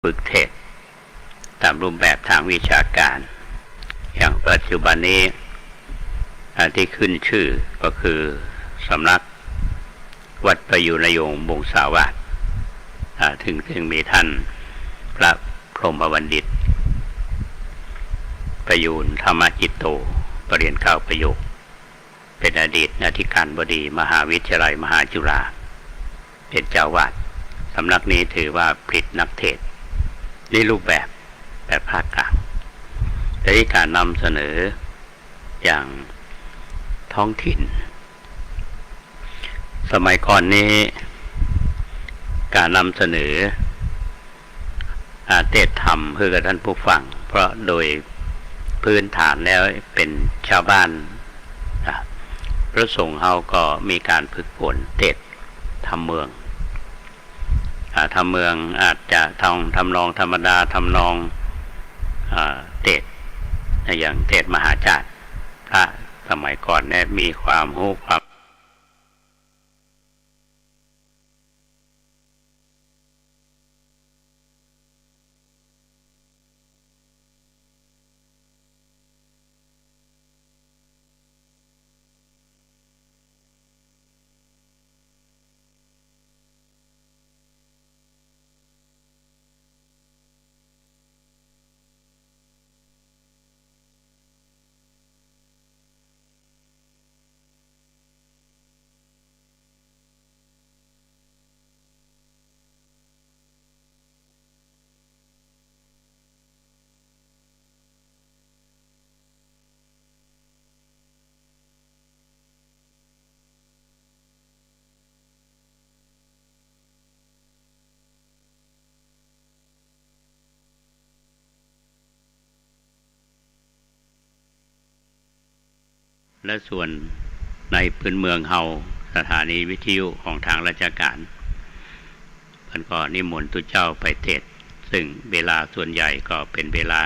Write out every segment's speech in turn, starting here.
ฝึกเทศตามรูปแบบทางวิชาการอย่างปัจจุบันนี้ที่ขึ้นชื่อก็คือสำนักวัดประยุรยงวงศาวาสถึงมีท่านพระพรหมบัณฑิตประยูรธรรมจิตโตปรริญญาเก้าประโยคเป็นอดีตอธิการบดีมหาวิทยาลัยมหาจุฬาเป็นเจ้าวาดสำนักนี้ถือว่าผลิตนักเทศน์ในรูปแบบภาคกลางแต่ที่การนำเสนออย่างท้องถิ่นสมัยก่อนนี้การนำเสนอเทศธรรมเพื่อกับท่านผู้ฟังเพราะโดยพื้นฐานแล้วเป็นชาวบ้านพระสงฆ์เฮาก็มีการฝึกฝนเทศทำเมืองทำเมืองอาจจะทำนองธรรมดาทำนองเทศอย่างเทศมหาจารย์พระสมัยก่อนเนี่ยมีความรู้ความและส่วนในพื้นเมืองเฮาสถานีวิทยุของทางราชการเพิ่นก็นิมนต์ทุกเจ้าไปเทศน์ซึ่งเวลาส่วนใหญ่ก็เป็นเวลา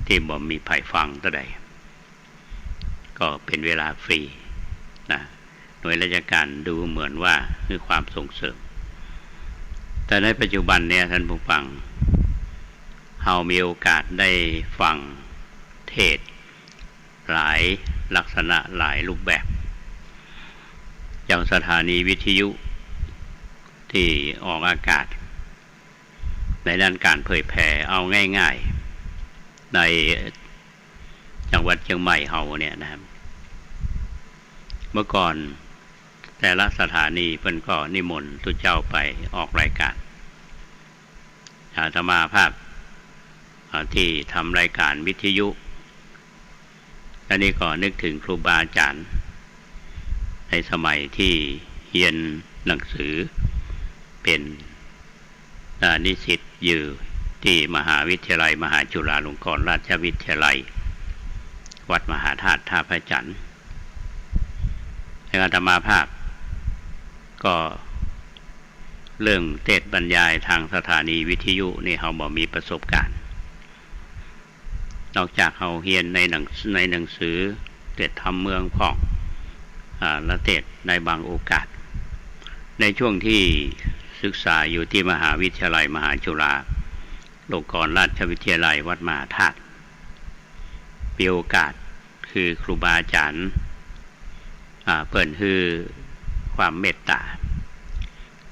ที่บ่มีไผฟังเท่าใดก็เป็นเวลาฟรีนะหน่วยราชการดูเหมือนว่าคือความส่งเสริมแต่ในปัจจุบันเนี่ยท่านผู้ฟังเฮามีโอกาสได้ฟังเทศน์หลายลักษณะหลายรูปแบบอย่างสถานีวิทยุที่ออกอากาศในด้านการเผยแผ่เอาง่ายๆในจังหวัดเชียงใหม่เฮาเนี่ยนะครับเมื่อก่อนแต่ละสถานีเพิ่นก็นิมนต์ทุกเจ้าไปออกรายการอาตมาภาพที่ทำรายการวิทยุอันนี้ก็นึกถึงครูบาอาจารย์ในสมัยที่เรียนหนังสือเป็นนิสิตอยู่ที่มหาวิทยาลัยมหาจุฬาลงกรณราชวิทยาลัยวัดมหาธาตุท่าพระจันทร์อาตมาภาพก็เรื่องเทศน์บรรยายทางสถานีวิทยุนี่เขาบอกมีประสบการณ์นอกจากเขาเรียนในหนังสือเทศน์ธรรมเมืองของและเทศน์ในบางโอกาสในช่วงที่ศึกษาอยู่ที่มหาวิทยาลัยมหาจุฬาลงกรณราชวิทยาลัยวัดมหาธาตุมีโอกาสคือครูบาอาจารย์เปิ่นคือความเมตตา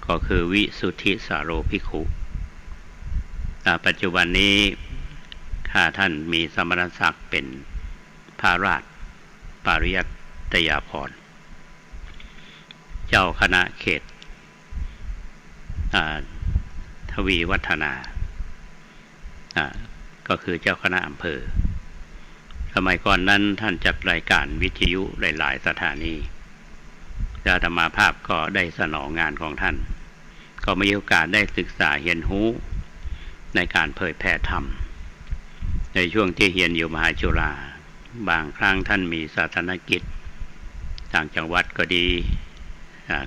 ก็คือวิสุทธิสาโรภิกขุปัจจุบันนี้ข้าท่านมีสมณศักดิ์เป็นพระราชปริยัตยาภรณ์เจ้าคณะเขตทวีวัฒนาก็คือเจ้าคณะอำเภอสมัยก่อนนั้นท่านจัดรายการวิทยุหลายๆสถานีอาตมาภาพก็ได้สนองงานของท่านก็มีโอกาสได้ศึกษาเรียนรู้ในการเผยแผ่ธรรมในช่วงที่เรียนอยู่มหาจุฬาบางครั้งท่านมีศาสนกิจต่างจังหวัดก็ดี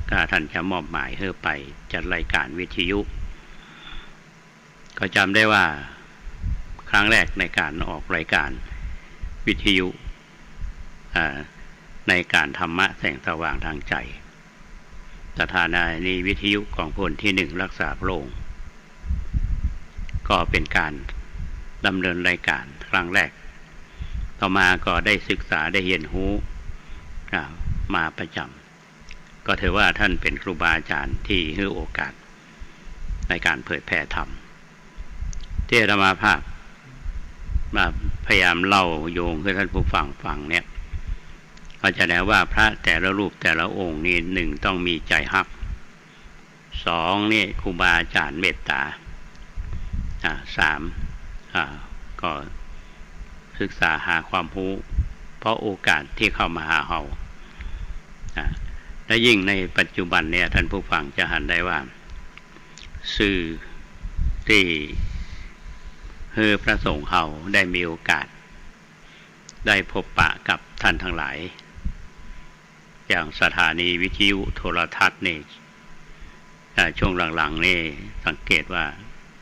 ก็ท่านจะมอบหมายให้ไปจัดรายการวิทยุก็จำได้ว่าครั้งแรกในการออกรายการวิทยุในการธรรมะแสงสว่างทางใจ สถานีวิทยุของพลที่1รักษาพระองค์ ก็เป็นการดำเนินรายการครั้งแรกต่อมาก็ได้ศึกษาได้เรียนรู้มาประจำก็ถือว่าท่านเป็นครูบาอาจารย์ที่ให้โอกาสในการเผยแผ่ธรรมที่อาตมาภาพมาพยายามเล่าโยงให้ท่านผู้ฟังเนี่ยก็จะได้ว่าพระแต่ละรูปแต่ละองค์นี่หนึ่งต้องมีใจฮักสองนี่ครูบาอาจารย์เมตตาสามก็ศึกษาหาความรู้เพราะโอกาสที่เข้ามาหาเราและยิ่งในปัจจุบันเนี่ยท่านผู้ฟังจะหันได้ว่าสื่อที่พระสงฆ์เราได้มีโอกาสได้พบปะกับท่านทั้งหลายอย่างสถานีวิทยุโทรทัศน์นี่ช่วงหลังๆนี่สังเกตว่า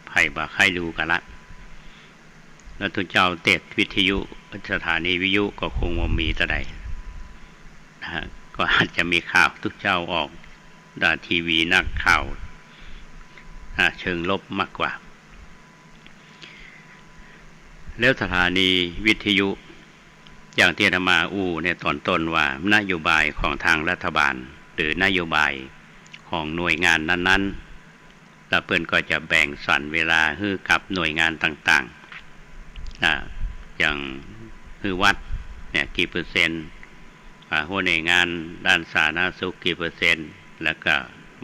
ไผ่บ่ใครดูกันละแล้วทุกเจ้าเตะวิทยุสถานีวิทยุก็คงว่ามีแต่ใดนะก็อาจจะมีข่าวทุกเจ้าออกทีวีนักข่าวเชิงลบมากกว่าแล้วสถานีวิทยุอย่างที่อาตมาในตอนต้นว่านโยบายของทางรัฐบาลหรือนโยบายของหน่วยงานนั้นๆแล้วเพิ่นก็จะแบ่งสรรเวลาให้กับหน่วยงานต่างๆอย่างคือวัดเนี่ยกี่เปอร์เซ็นต์หัวหน่วยงานด้านสาธารณสุขกี่เปอร์เซ็นต์แล้วก็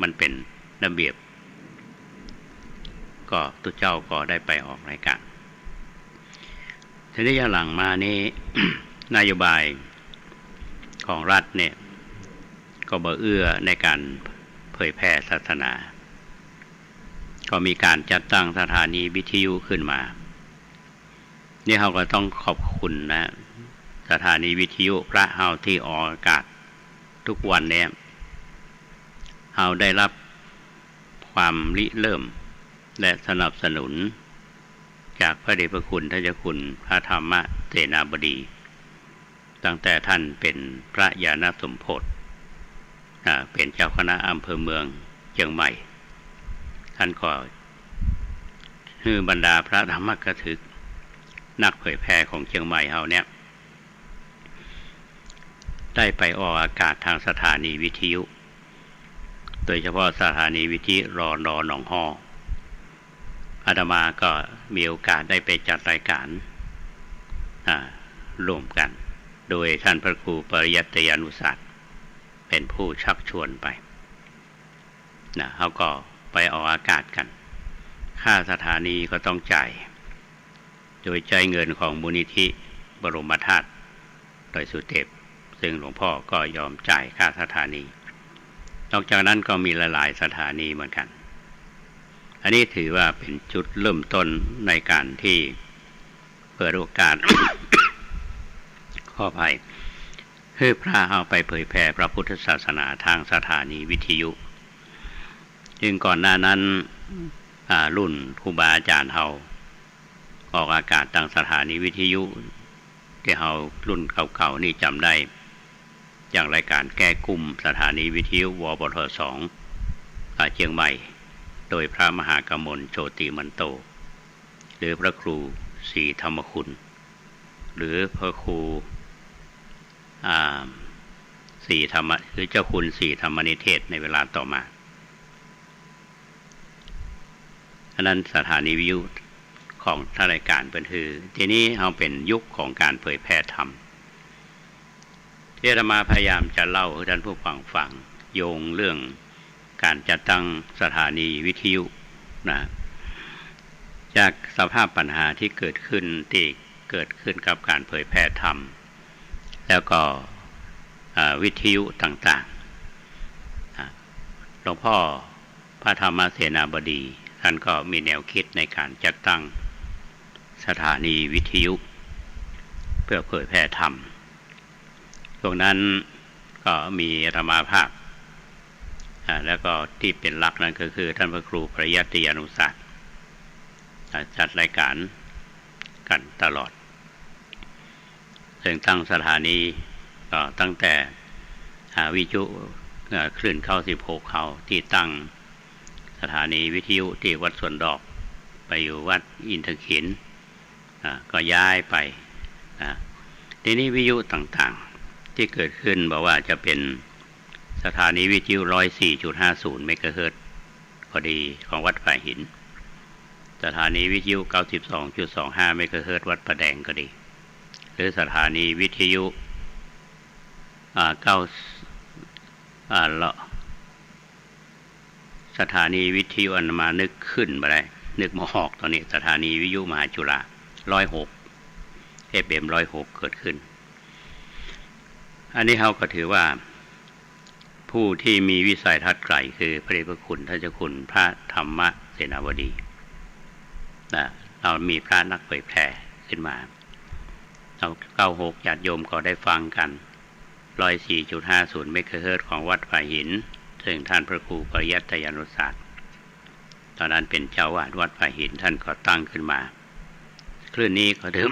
มันเป็นระเบียบก็ทุกเจ้าก็ได้ไปออกรายการทีนี้หลังมานี้ นโยบายของรัฐเนี่ยก็บ่เอื้อในการเผยแพร่ศาสนาก็มีการจัดตั้งสถานีวิทยุขึ้นมานี่เราก็ต้องขอบคุณนะสถานีวิทยุพระเฮาที่ออกอากาศทุกวันเนี่ยเฮาได้รับความริเริ่มและสนับสนุนจากพระเดชพระคุณท่านเจ้าคุณพระธรรมเสนาบดีตั้งแต่ท่านเป็นพระญาณสมโภชเป็นเจ้าคณะอำเภอเมืองเชียงใหม่ท่านก็คือบรรดาพระธรรมกถึกนักเผยแพร่ของเชียงใหม่เฮาเนี่ยได้ไปออกอากาศทางสถานีวิทยุโดยเฉพาะสถานีวิทยุรนหนองฮออาตมาก็มีโอกาสได้ไปจัดรายการร่วมกันโดยท่านพระครูปริยัติยานุศาสตร์เป็นผู้ชักชวนไปเขาก็ไปออกอากาศกันค่าสถานีก็ต้องจ่ายโดยใช้เงินของมูลนิธิบรมธาตุโดยสุเทพซึ่งหลวงพ่อก็ยอมจ่ายค่าสถานีนอกจากนั้นก็มีหลายๆสถานีเหมือนกันอันนี้ถือว่าเป็นจุดเริ่มต้นในการที่เปิดโอกาส ขออภัยให้พระเอาไปเผยแผ่พระพุทธศาสนาทางสถานีวิทยุซึ่งก่อนหน้านั้นรุ่นครูบาอาจารย์เฮาออกอากาศทางสถานีวิทยุที่เฮารุ่นเก่าๆนี่จำได้อย่างรายการแก้กลุ่มสถานีวิทยุวบท2เชียงใหม่โดยพระมหากมลโชติมันโตหรือพระครูศรีธรรมคุณหรือพระครูศรีธรรมหรือเจ้าคุณศรีธรรมนิเทศในเวลาต่อมาอันนั้นสถานีวิทยุของท่ารายการเป็นคือทีนี้เราเป็นยุคของการเผยแพร่ธรรมที่อาตมาพยายามจะเล่าให้ท่านผู้ฟังโยงเรื่องการจัดตั้งสถานีวิทยุนะจากสภาพปัญหาที่เกิดขึ้นกับการเผยแพร่ธรรมแล้วก็วิทยุต่างๆหลวงพ่อพระธรรมเสนาบดีท่านก็มีแนวคิดในการจัดตั้งสถานีวิทยุเพื่อเผยแพร่ธรรมตรงนั้นก็มีธรรมาภาพแล้วก็ที่เป็นหลักนั้นก็คือท่านพระครูปริยัติยานุศาสตร์จัดรายการกันตลอดซึ่งตั้งสถานีก็ตั้งแต่วิทยุคลื่นเข้า16เขาที่ตั้งสถานีวิทยุที่วัดสวนดอก ไปอยู่วัดอินทขินก็ย้ายไปทีนี้วิทยุต่างๆที่เกิดขึ้นบอกว่าจะเป็นสถานีวิทยุ 104.50 เมกะเฮิรตซ์พอดีของวัดฝ่ายหินสถานีวิทยุ 92.25 เมกะเฮิรตซ์วัดประแดงก็ดีหรือสถานีวิทยุสถานีวิทยุอันมานึกขึ้นมาได้นึกมาออกตอนนี้สถานีวิทยุมหาจุฬา106 FM 106เกิดขึ้นอันนี้เขาก็ถือว่าผู้ที่มีวิสัยทัศน์ไกลคือพระเดชพระคุณท่านเจ้าคุณพระธรรมเสนาบดีเรามีพระนักเผยแผ่ขึ้นมาเรา96ญาติโยมก็ได้ฟังกัน 104.50 เมกะเฮิรตซ์ของวัดฝ่ายหินซึ่งท่านพระครูปริยัติยานุศาสตร์ตอนนั้นเป็นเจ้าวาดวัดฝ่ายหินท่านก็ตั้งขึ้นมาคลื่นนี้ก็ถือ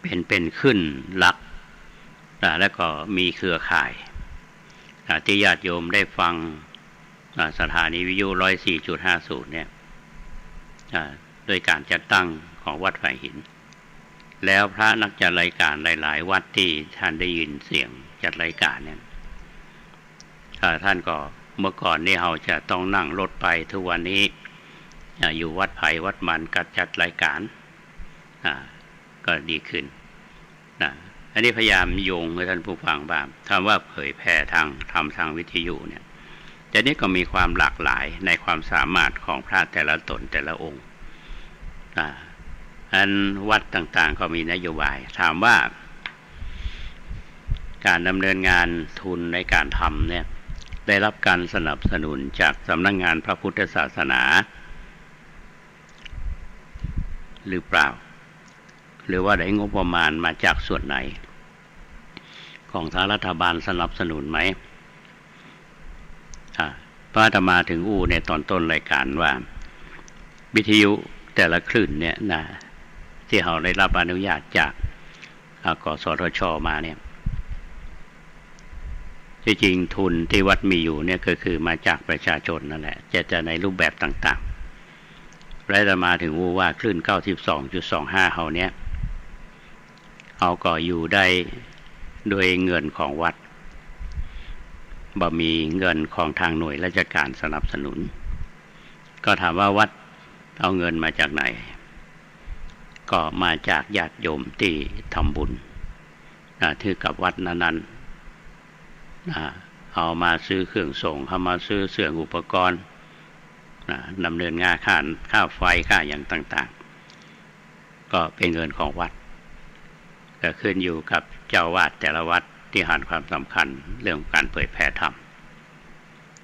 เป็นขึ้นหลักแล้วก็มีเครือข่ายที่ญาติโยมได้ฟังสถานีวิทยุ 104.50 เนี่ยโดยการจัดตั้งของวัดฝ่ายหินแล้วพระนักจัดรายการหลายๆวัดที่ท่านได้ยินเสียงจัดรายการเนี่ยท่านก็เมื่อก่อนนี่เราจะต้องนั่งรถไปทุกวันนี้อยู่วัดไผ่วัดมันกัดจัดรายการก็ดีขึ้นอันนี้พยายามโยงให้ท่านผู้ฟังบ้างคำว่าเผยแผ่ทางวิทยุเนี่ยแต่นี้ก็มีความหลากหลายในความสามารถของพระแต่ละตนแต่ละองค์อันวัดต่างๆก็มีนโยบายถามว่าการดำเนินงานทุนในการทำเนี่ยได้รับการสนับสนุนจากสำนักงานพระพุทธศาสนาหรือเปล่าหรือว่าได้งบประมาณมาจากส่วนไหนของทางรัฐบาลสนับสนุนไหมพระอาตมาถึงในตอนต้นรายการว่าวิทยุแต่ละคลื่นเนี่ยที่เราได้รับอนุญาตจากกสทช.มาเนี่ยที่จริงทุนที่วัดมีอยู่เนี่ยก็คือมาจากประชาชนนั่นแหละจะในรูปแบบต่างๆและจะมาถึงว่าคลื่น 92.25 เขาเนี่ยเขาก็อยู่ได้โดยเงินของวัดบ่มีเงินของทางหน่วยราชการสนับสนุนก็ถามว่าวัดเอาเงินมาจากไหนก็มาจากญาติโยมที่ทำบุญถือกับวัดนั้นเอามาซื้อเครื่องส่งเอามาซื้อเสื่องอุปกรณ์ดำเนินงานค่าไฟค่าอย่างต่างๆก็เป็นเงินของวัดก็ขึ้นอยู่กับเจ้าวาดแต่ละวัดที่ให้ความสำคัญเรื่องการเผยแผ่ธรรม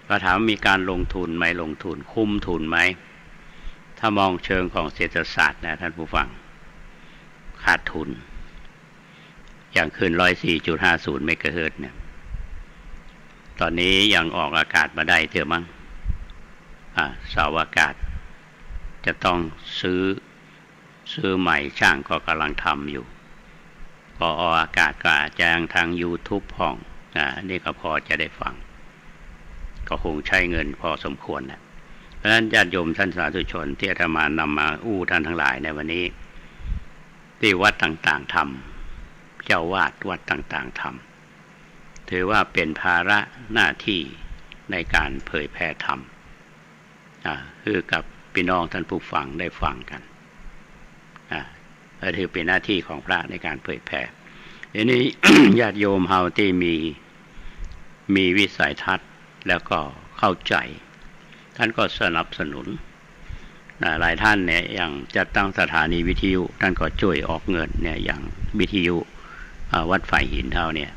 ก็ถามมีการลงทุนไหมลงทุนคุ้มทุนไหมถ้ามองเชิงของเศรษฐศาสตร์นะท่านผู้ฟังขาดทุนอย่างขึ้น 104.50 เมกะเฮิรตซ์เนี่ยตอนนี้ยังออกอากาศมาได้เถอะมั้งเสาอากาศจะต้องซื้อใหม่ช่างก็กำลังทำอยู่พอออกอากาศก็อาจจะทาง YouTube ห้องนี่ก็พอจะได้ฟังก็คงใช้เงินพอสมควรนะเพราะฉะนั้นญาติโยมท่านสาธุชนที่อาตมานำมาท่านทั้งหลายในวันนี้ที่วัดต่างๆทำเจ้าวาดวัดต่างๆทำถือว่าเป็นภาระหน้าที่ในการเผยแผ่ธรรมคือกับพี่น้องท่านผู้ฟังได้ฟังกันถือเป็นหน้าที่ของพระในการเผยแผ่ทีนี้ ญาติโยมเฮาที่มีวิสัยทัศน์แล้วก็เข้าใจท่านก็สนับสนุนหลายท่านเนี่ยอย่างจัดตั้งสถานีวิทยุท่านก็ช่วยออกเงินเนี่ยอย่างวิทยุวัดฝ่ายหินเท่าเนี่ย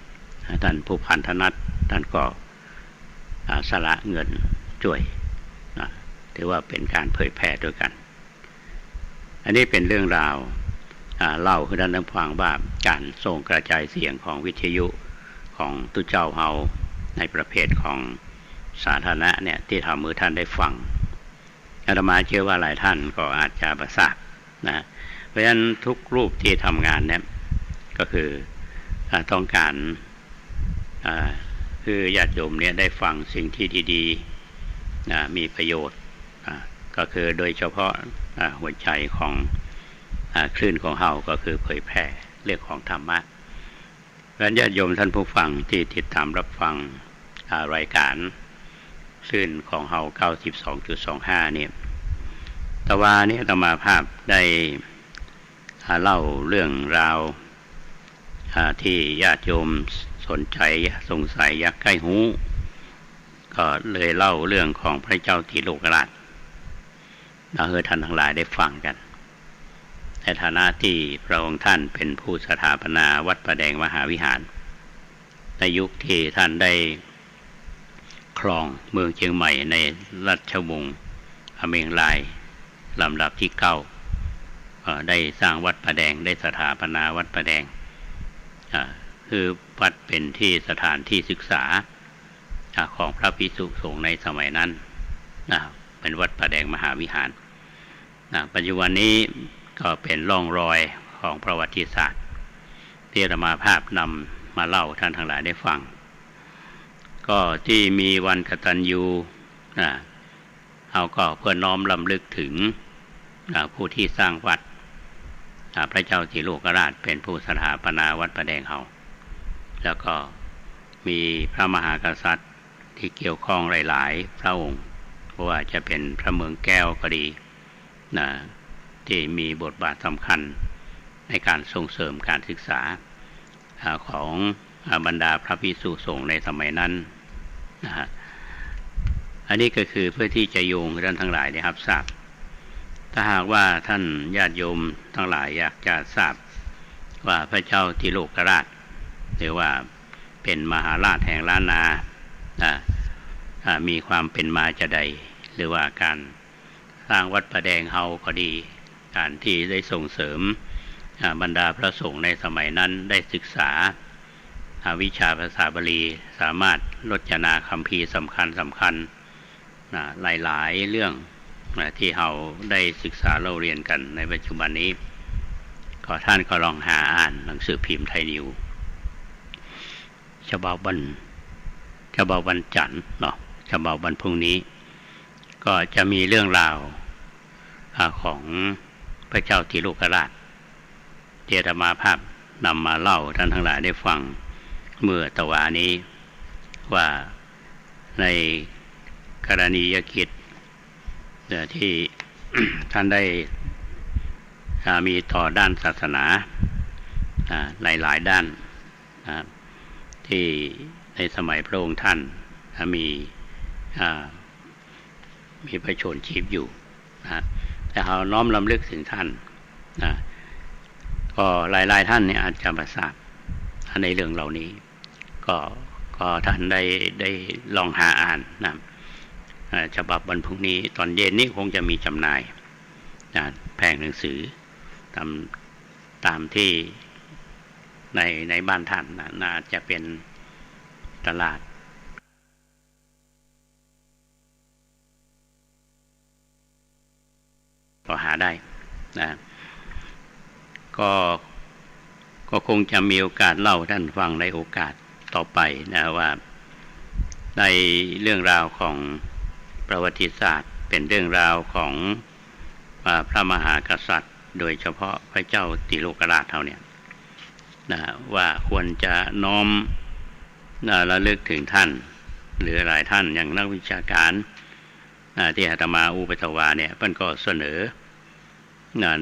ท่านผู้พันธนัทท่านก็สละเงินช่วยถือว่าเป็นการเผยแผ่ด้วยกันอันนี้เป็นเรื่องราวเล่าให้ท่านฟังว่าการส่งกระจายเสียงของวิทยุของตุเจ้าเฮาในประเภทของสาธารณะเนี่ยที่ทำมือท่านได้ฟังอาตมาเชื่อว่าหลายท่านก็อาจจะประสาทนะเพราะฉะนั้นทุกรูปที่ทำงานเนี่ยก็คือต้องการคือญาติโยมเนี่ยได้ฟังสิ่งที่ดีๆมีประโยชน์ ก็คือโดยเฉพาะหัวใจของคลื่นของเฮาก็คือเผยแผ่เรื่องของธรรมะญาติโยมท่านผู้ฟังที่ติดตามรับฟังรายการคลื่นของเฮา 92.25 เนี่ยตะวานี้อาตมาภาพได้เล่าเรื่องราวที่ญาติโยมสนใจสงสัยอยากใกล้หูก็เลยเล่าเรื่องของพระเจ้าติโลกราชให้ท่านทั้งหลายได้ฟังกันในฐานะที่พระองค์ท่านเป็นผู้สถาปนาวัดประแดงมหาวิหารในยุคที่ท่านได้ครองเมืองเชียงใหม่ในรัชวงศ์อเมงลายลำดับที่9ได้สร้างวัดประแดงได้สถาปนาวัดประแดงคือวัดเป็นที่สถานที่ศึกษาของพระภิกษุสงฆ์ในสมัยนั้นเป็นวัดประแดงมหาวิหารปัจจุบันนี้ก็เป็นร่องรอยของประวัติศาสตร์ที่อาตมาภาพนำมาเล่าท่านทั้งหลายได้ฟังก็ที่มีวันกตัญญูเอาก็เพื่อน้อมรำลึกถึงผู้ที่สร้างวัดพระเจ้าติโลกราชเป็นผู้สถาปนาวัดประแดงเฮาแล้วก็มีพระมหากษัตริย์ที่เกี่ยวข้องหลายๆพระองค์เพราะว่าจะเป็นพระเมืองแก้วก็ดีที่มีบทบาทสำคัญในการส่งเสริมการศึกษาของบรรดาพระภิกษุสงฆ์ในสมัยนั้นอันนี้ก็คือเพื่อที่จะโยงท่านทั้งหลายได้รับทราบถ้าหากว่าท่านญาติโยมทั้งหลายอยากจะทราบว่าพระเจ้าติโลกราชหรือว่าเป็นมหาราชแห่งล้านนามีความเป็นมาจะใดหรือว่าการสร้างวัดประแดงเฮาก็ดีการที่ได้ส่งเสริมบรรดาพระสงฆ์ในสมัยนั้นได้ศึกษาวิชาภาษาบาลีสามารถรจนาคัมภีร์สำคัญหลายๆเรื่องที่เราได้ศึกษาเราเรียนกันในปัจจุบันนี้ก็ท่านก็ลองหาอ่านหนังสือพิมพ์ไทยนิวฉบับวันจันทร์เนาะฉบับวันพรุ่งนี้ก็จะมีเรื่องราวของพระเจ้าติโลกราชที่อาตมาภาพนำมาเล่าท่านทั้งหลายได้ฟังเมื่อตะวานี้ว่าในกรณียกิจที่ ท่านได้มีต่อด้านศาสนาหลายด้านที่ในสมัยพระองค์ท่านมีพระชนชีพอยู่แต่เราน้อมรำลึกถึงท่านก็หลายท่านเนี่ยอาจจะมาทราบในเรื่องเหล่านี้ก็ท่านได้ลองหาอ่านฉบับวันพรุ่งนี้ตอนเย็นนี้คงจะมีจำหน่ายแผงหนังสือตามที่ในบ้านท่านน่าจะเป็นตลาดก็หาได้ก็คงจะมีโอกาสเล่าท่านฟังในโอกาสต่อไปว่าในเรื่องราวของประวัติศาสตร์เป็นเรื่องราวของพระมหากษัตริย์โดยเฉพาะพระเจ้าติโลกราชเท่านี้ว่าควรจะน้อมระลึกถึงท่านหรือหลายท่านอย่างนักวิชาการที่อาตมาอุปถวาเนี่ยเพิ่นก็เสนอ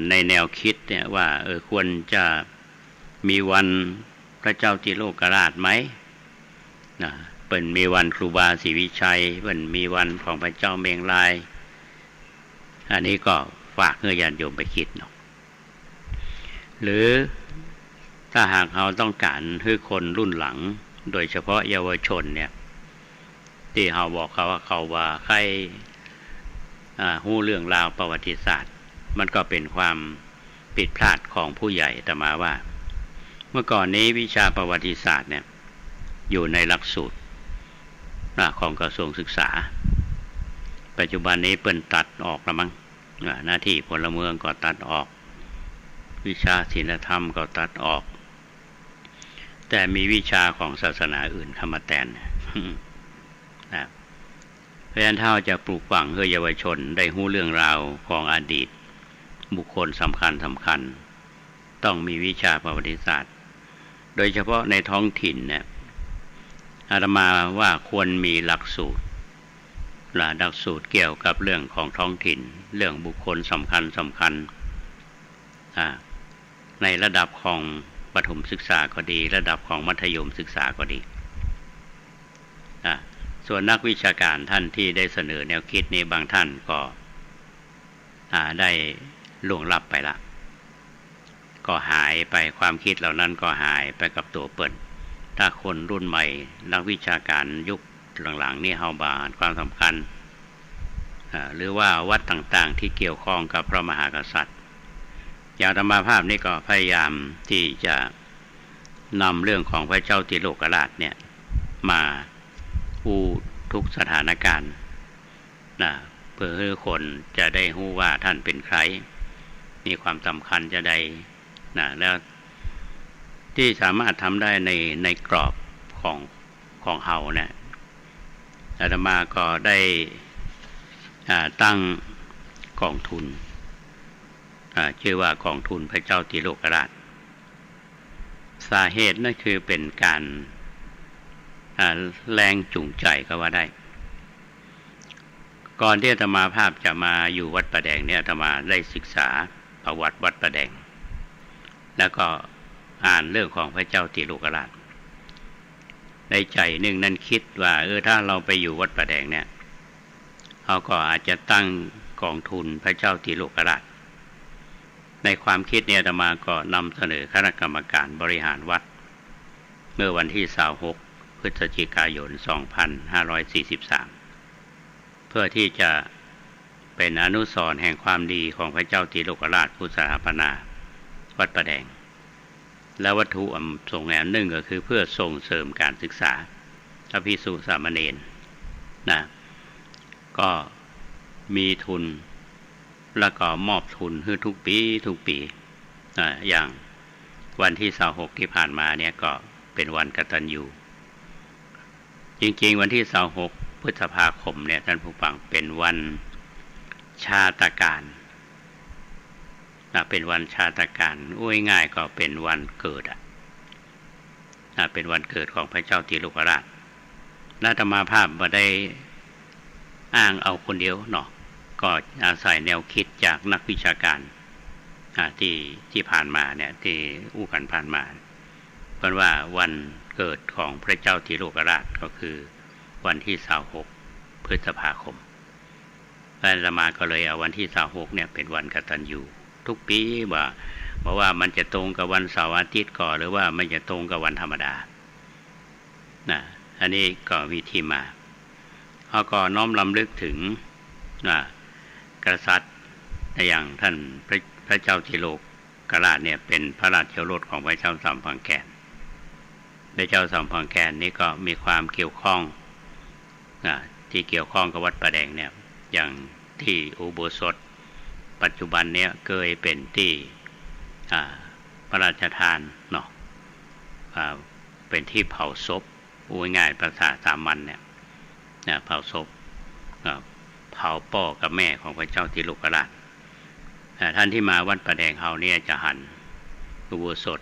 ในแนวคิดเนี่ยว่าควรจะมีวันพระเจ้าติโลกราชไหมเปิ้นมีวันครูบาศรีวิชัยเปิ้นมีวันของพระเจ้าเมงลายอันนี้ก็ฝากญาติโยมไปคิดเนาะหรือถ้าหากเราต้องการให้คนรุ่นหลังโดยเฉพาะเยาวชนเนี่ยที่เราบอกเขาว่าใครฮู้เรื่องราวประวัติศาสตร์มันก็เป็นความผิดพลาดของผู้ใหญ่แต่มาว่าเมื่อก่อนนี้วิชาประวัติศาสตร์เนี่ยอยู่ในหลักสูตรของกระทรวงศึกษาปัจจุบันนี้เปิ้นตัดออกแล้วมั้งหน้าที่พลเมืองก็ตัดออกวิชาศีลธรรมก็ตัดออกแต่มีวิชาของศาสนาอื่นเข้ามาแทนเพ เพราะฉะนั้นถ้าจะปลูกฝังให้เยาวชนได้รู้เรื่องราวของอดีตบุคคลสำคัญต้องมีวิชาประวัติศาสตร์โดยเฉพาะในท้องถิ่นเนี่ยอาตมาว่าควรมีหลักสูตรเกี่ยวกับเรื่องของท้องถิ่นเรื่องบุคคลสำคัญในระดับของประถมศึกษาก็ดีระดับของมัธยมศึกษาก็ดีส่วนนักวิชาการท่านที่ได้เสนอแนวคิดนี้บางท่านก็ได้ล่วงลับไปละก็หายไปความคิดเหล่านั้นก็หายไปกับตัวเปิ่นถ้าคนรุ่นใหม่นักวิชาการยุคหลังๆนี่เฮาบาความสำคัญหรือว่าวัดต่างๆที่เกี่ยวข้องกับพระมหากษัตริย์อย่างธรรมภาพนี้ก็พยายามที่จะนำเรื่องของพระเจ้าติโลกราชเนี่ยมาทุกสถานการณ์เพื่อให้คนจะได้รู้ว่าท่านเป็นใครมีความสำคัญจะได้แล้วที่สามารถทำได้ในกรอบของเฮาเนี่ยอาตมาก็ได้ตั้งกองทุนชื่อว่ากองทุนพระเจ้าติโลกราชสาเหตุนั่นคือเป็นการแรงจูงใจก็ว่าได้ก่อนที่อาตมาภาพจะมาอยู่วัดประแดงเนี่ยอาตมาได้ศึกษาประวัติวัดประแดงแล้วก็อ่านเรื่องของพระเจ้าติโลกราชในใจหนึ่งนั้นคิดว่าถ้าเราไปอยู่วัดประแดงเนี่ยเขาก็อาจจะตั้งกองทุนพระเจ้าติโลกราชในความคิดเนี่ยอาตมาก็นำเสนอคณะกรรมการบริหารวัดเมื่อวันที่26พฤศจิกายน2543เพื่อที่จะเป็นอนุสรณ์แห่งความดีของพระเจ้าติโลกราชผู้สถาปนาวัดประแดงและวัตถุส่งแนวหนึ่งก็คือเพื่อส่งเสริมการศึกษาพระภิกษุสามเณรก็มีทุนแล้วก็มอบทุนให้ทุกปีอย่างวันที่26ที่ผ่านมาเนี่ยก็เป็นวันกตัญญูจริงๆวันที่26พฤษภาคมเนี่ยท่านผู้ฟังเป็นวันชาตการเป็นวันชาตการง่ายๆก็เป็นวันเกิดเป็นวันเกิดของพระเจ้าติโลกราชอาตมาภาพบ่ได้อ้างเอาคนเดียวเนาะก็อาศัยแนวคิดจากนักวิชาการที่ผ่านมาเนี่ยที่อู้กันผ่านมาเพราะว่าวันเกิดของพระเจ้าติโลกราชก็คือวันที่26พฤษภาคมอาตมาก็เลยเอาวันที่26เนี่ยเป็นวันกตัญญูทุกปีบอกว่ามันจะตรงกับวันเสาร์อาทิตย์ก่อนหรือว่ามันจะตรงกับวันธรรมดาอันนี้ก็มีที่มาเขาก็น้อมรำลึกถึงกษัตริย์อย่างท่านพระเจ้าติโลกราชเนี่ยเป็นพระราชโอรสของพระเจ้าสัมพังแกนพระเจ้าสัมพังแกนนี้ก็มีความเกี่ยวข้องที่เกี่ยวข้องกับวัดประแดงเนี่ยอย่างที่อุโบสถปัจจุบันเนี่ยเคยเป็นที่พระราชทานเนาะเป็นที่เผาศพง่ายภาษาสามัญเนี่ยเผาศพเผาพ่อกับแม่ของพระเจ้าติโลกราชท่านที่มาวัดประแดงเฮาเนี่ยจะหันอุโบสถ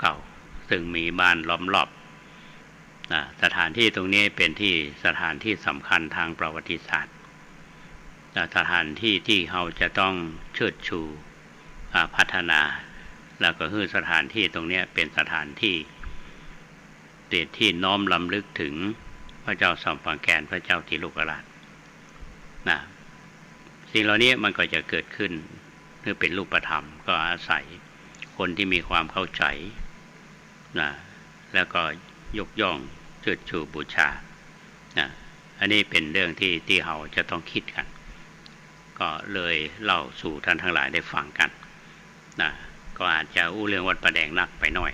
เก่าๆซึ่งมีบ้านล้อมรอบสถานที่ตรงนี้เป็นที่สถานที่สำคัญทางประวัติศาสตร์สถานที่ที่เราจะต้องเชิดชูพัฒนาแล้วก็คือสถานที่ตรงนี้เป็นสถานที่ที่น้อมรำลึกถึงพระเจ้าสัมพังแกนพระเจ้าติโลกราชสิ่งเหล่านี้มันก็จะเกิดขึ้นเพื่อเป็นรูปธรรมก็อาศัยคนที่มีความเข้าใจแล้วก็ยกย่องเชิดชูบูชาอันนี้เป็นเรื่องที่เราจะต้องคิดกันก็เลยเล่าสู่ท่านทั้งหลายได้ฟังกันก็อาจจะอู้เรื่องวัดประแดงนักไปหน่อย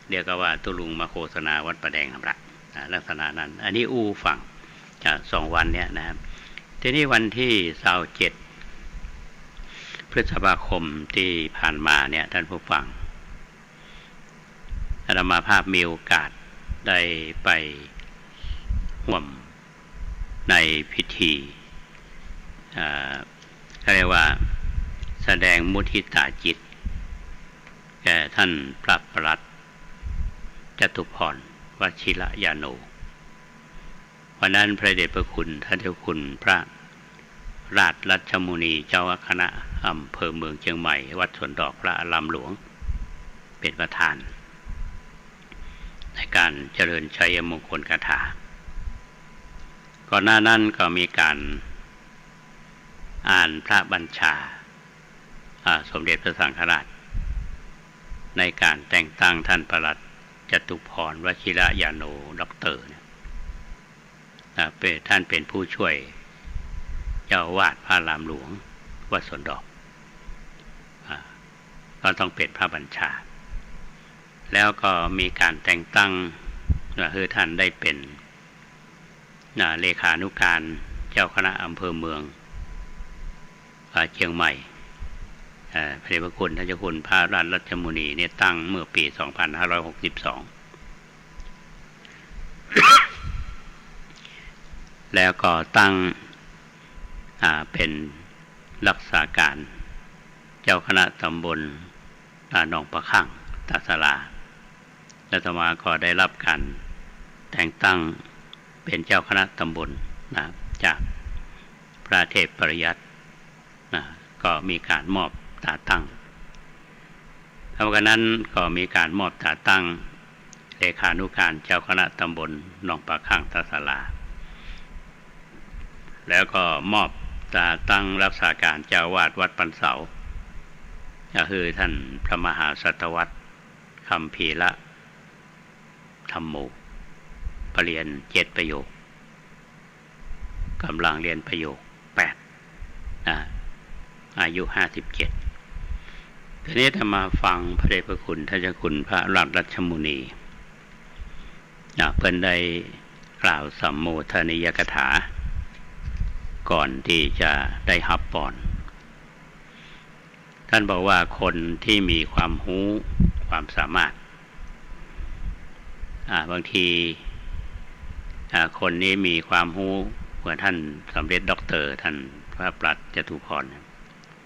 เดี๋ยวก็ว่าตุลุงมาโฆษณาวัดประแดงครับลักษณะนั้นอันนี้อู้ฟังจาก2 วันเนี่ยนะครับทีนี้วันที่27พฤษภาคมที่ผ่านมาเนี่ยท่านผู้ฟังอาตมาภาพมีโอกาสได้ไปร่วม ในพิธีเขาเรียกว่าแสดงมุทิตาจิตแก่ท่านพระประหลัดจตุพรวชิรยาโนวันนั้นพระเดชพระคุณท่านเจ้าคุณพระราชรัชมุนีเจ้าคณะอำเภอเมืองเชียงใหม่วัดสวนดอกพระอารามหลวงเป็นประธานในการเจริญชัยมงคลคาถาก่อนหน้านั้นก็มีการอ่านพระบัญชาสมเด็จพระสังฆราชในการแต่งตั้งท่านประหลัดจตุพรวชิรยาโนด็อกเตอร์ท่านเป็นผู้ช่วยเจ้าอาวาสพระอารามหลวงวัดสวนดอกก็ต้องเป็นพระบัญชาแล้วก็มีการแต่งตั้งคือท่านได้เป็นเลขานุการเจ้าคณะอำเภอเมืองเชียงใหม่พระเดชพระคุณท่านเจ้าคุณพระราชรัชมุนีเนี่ยตั้งเมื่อปี 2562 แล้วก็ตั้งเป็นรักษาการเจ้าคณะตำบลหนองประคั่งตาสลาและต่อมาก็ได้รับการแต่งตั้งเป็นเจ้าคณะตำบลจากพระเทพปริยัติก็มีการมอบตาตั้งแล้วกันนั้นก็มีการมอบตาตั้งเลขานุการเจ้าคณะตำบลหนองประคั่งตาสลาแล้วก็มอบตาตั้งรักษาการเจ้าวาดวัดปันเสาก็คือท่านพระมหาสัตวัตรคัมภีระธรรมโมปรริญญา7 ประโยคกำลังเรียนประโยค 8อายุ 57ทีนี้ถ้ามาฟังพระเดชพระคุณท่านเจ้าคุณพระราชรัชมุนีเพิ่นได้กล่าวสัมโมทนียกถาก่อนที่จะได้รับพรท่านบอกว่าคนที่มีความรู้ความสามารถบางทีคนนี้มีความรู้เหมือนท่านสำเร็จด็อกเตอร์ท่านพระประหลัดจตุพร